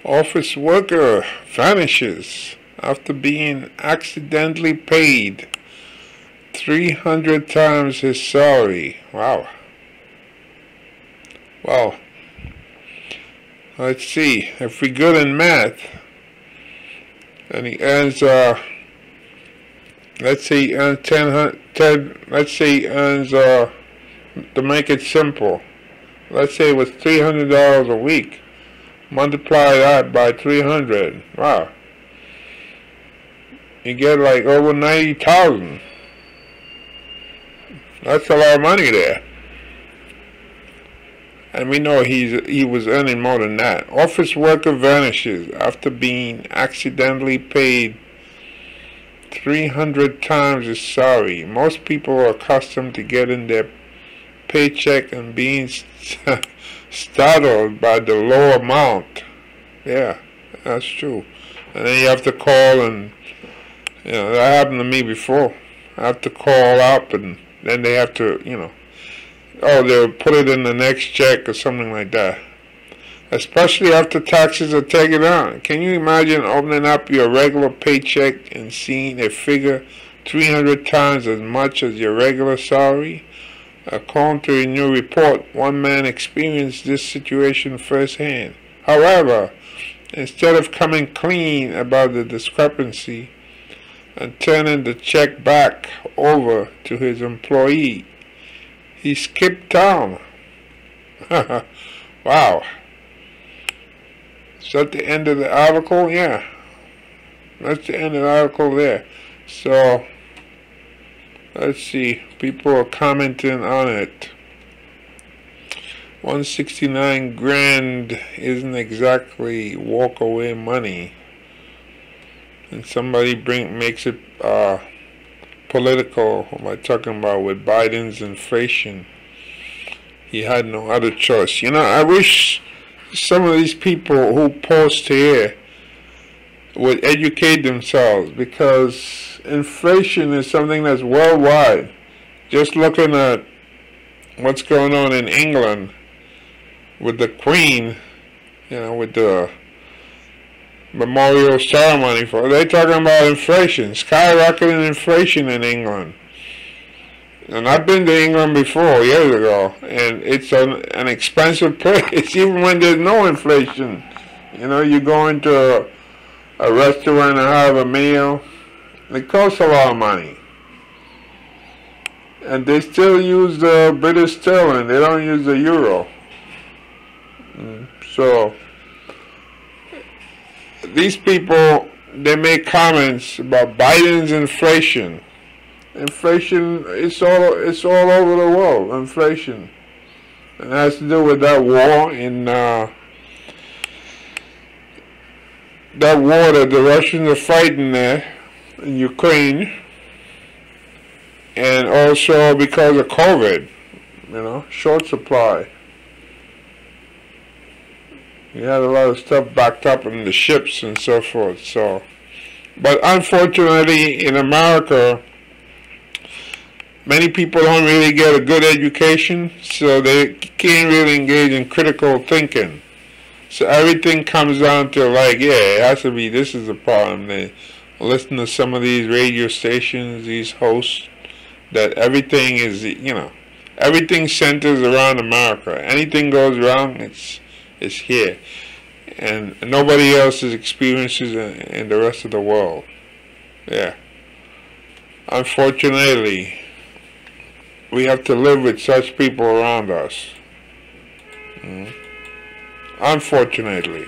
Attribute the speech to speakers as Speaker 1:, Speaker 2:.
Speaker 1: Office worker vanishes after being accidentally paid 300 times his salary. Wow. Well, let's see. If we're good in math, and he earns, let's say he earns 10, let's say he earns, to make it simple, let's say it was $300 a week. Multiply that by 300. Wow. You get like over 90,000. That's a lot of money there. And we know he was earning more than that. Office worker vanishes after being accidentally paid 300 times his salary. Most people are accustomed to getting their paycheck and being startled by the low amount. Yeah, that's true. And then you have to call, and that happened to me before. I have to call up, and then they have to, they'll put it in the next check or something like that. Especially after taxes are taken out. Can you imagine opening up your regular paycheck and seeing a figure 300 times as much as your regular salary? According to a new report, one man experienced this situation firsthand. However, instead of coming clean about the discrepancy and turning the check back over to his employee, he skipped town. Wow. Is that the end of the article? Yeah. That's the end of the article there. So, let's see. People are commenting on it. 169 grand isn't exactly walk away money. And somebody makes it political. What am I talking about with Biden's inflation? He had no other choice. I wish some of these people who post here would educate themselves, because inflation is something that's worldwide. Just looking at what's going on in England with the Queen, with the memorial ceremony they're talking about inflation, skyrocketing inflation in England. And I've been to England before, years ago, and it's an expensive place, even when there's no inflation. You go into a restaurant and have a meal, it costs a lot of money. And they still use the British sterling, they don't use the euro. So, these people, they make comments about Biden's inflation. Inflation, it's all over the world, inflation. It has to do with that war that the Russians are fighting there in Ukraine. And also because of COVID, short supply. You had a lot of stuff backed up in the ships and so forth. So, but unfortunately, in America, many people don't really get a good education, so they can't really engage in critical thinking. So everything comes down to it has to be, this is the problem. They listen to some of these radio stations, these hosts, that everything is, everything centers around America. Anything goes wrong, it's here. And nobody else's experiences in the rest of the world. Yeah. Unfortunately, we have to live with such people around us. Unfortunately.